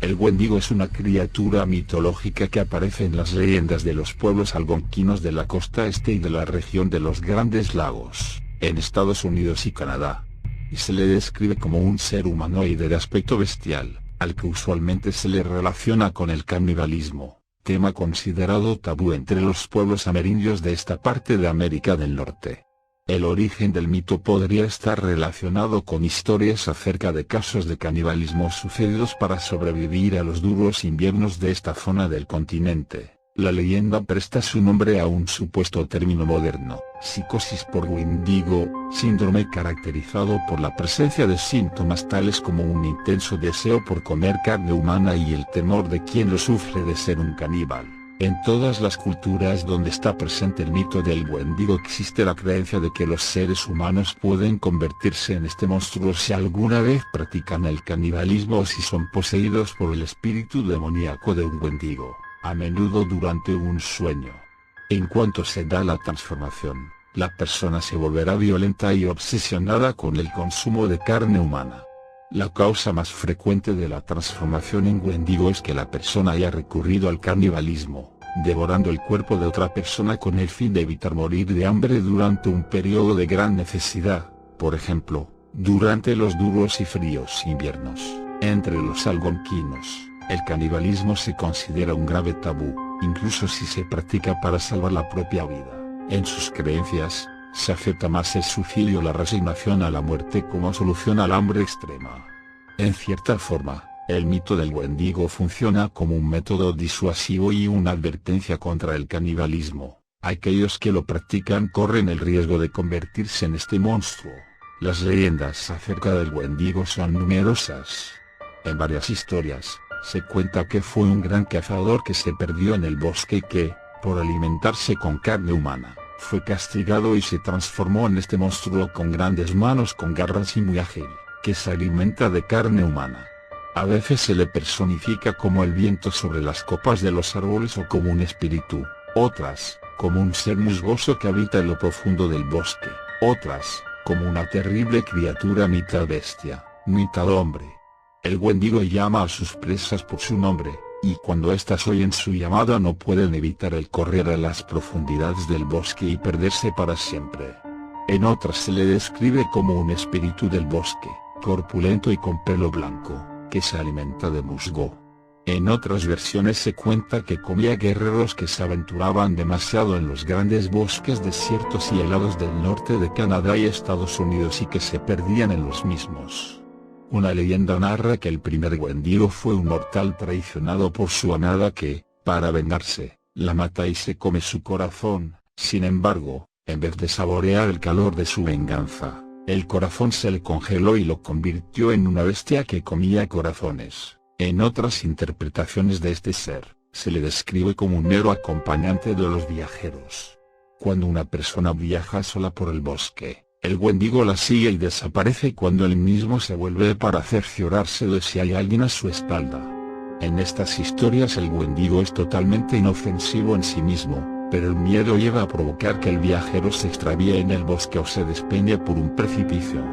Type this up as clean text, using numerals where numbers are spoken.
El Wendigo es una criatura mitológica que aparece en las leyendas de los pueblos algonquinos de la costa este y de la región de los Grandes Lagos, en Estados Unidos y Canadá. Y se le describe como un ser humanoide de aspecto bestial, al que usualmente se le relaciona con el canibalismo, tema considerado tabú entre los pueblos amerindios de esta parte de América del Norte. El origen del mito podría estar relacionado con historias acerca de casos de canibalismo sucedidos para sobrevivir a los duros inviernos de esta zona del continente. La leyenda presta su nombre a un supuesto término moderno, psicosis por Wendigo, síndrome caracterizado por la presencia de síntomas tales como un intenso deseo por comer carne humana y el temor de quien lo sufre de ser un caníbal. En todas las culturas donde está presente el mito del Wendigo existe la creencia de que los seres humanos pueden convertirse en este monstruo si alguna vez practican el canibalismo o si son poseídos por el espíritu demoníaco de un Wendigo, a menudo durante un sueño. En cuanto se da la transformación, la persona se volverá violenta y obsesionada con el consumo de carne humana. La causa más frecuente de la transformación en Wendigo es que la persona haya recurrido al canibalismo, devorando el cuerpo de otra persona con el fin de evitar morir de hambre durante un periodo de gran necesidad, por ejemplo, durante los duros y fríos inviernos. Entre los algonquinos, el canibalismo se considera un grave tabú, incluso si se practica para salvar la propia vida. En sus creencias, se acepta más el suicidio o la resignación a la muerte como solución al hambre extrema. En cierta forma, el mito del Wendigo funciona como un método disuasivo y una advertencia contra el canibalismo. Aquellos que lo practican corren el riesgo de convertirse en este monstruo. Las leyendas acerca del Wendigo son numerosas. En varias historias, se cuenta que fue un gran cazador que se perdió en el bosque y que, por alimentarse con carne humana, fue castigado y se transformó en este monstruo con grandes manos con garras y muy ágil, que se alimenta de carne humana. A veces se le personifica como el viento sobre las copas de los árboles o como un espíritu, otras, como un ser musgoso que habita en lo profundo del bosque, otras, como una terrible criatura mitad bestia, mitad hombre. El Wendigo llama a sus presas por su nombre, y cuando éstas oyen su llamada no pueden evitar el correr a las profundidades del bosque y perderse para siempre. En otras se le describe como un espíritu del bosque, corpulento y con pelo blanco, que se alimenta de musgo. En otras versiones se cuenta que comía guerreros que se aventuraban demasiado en los grandes bosques desiertos y helados del norte de Canadá y Estados Unidos y que se perdían en los mismos. Una leyenda narra que el primer Wendigo fue un mortal traicionado por su amada que, para vengarse, la mata y se come su corazón. Sin embargo, en vez de saborear el calor de su venganza, el corazón se le congeló y lo convirtió en una bestia que comía corazones. En otras interpretaciones de este ser, se le describe como un mero acompañante de los viajeros. Cuando una persona viaja sola por el bosque, el Wendigo la sigue y desaparece cuando él mismo se vuelve para cerciorarse de si hay alguien a su espalda. En estas historias el Wendigo es totalmente inofensivo en sí mismo, pero el miedo lleva a provocar que el viajero se extravíe en el bosque o se despeñe por un precipicio.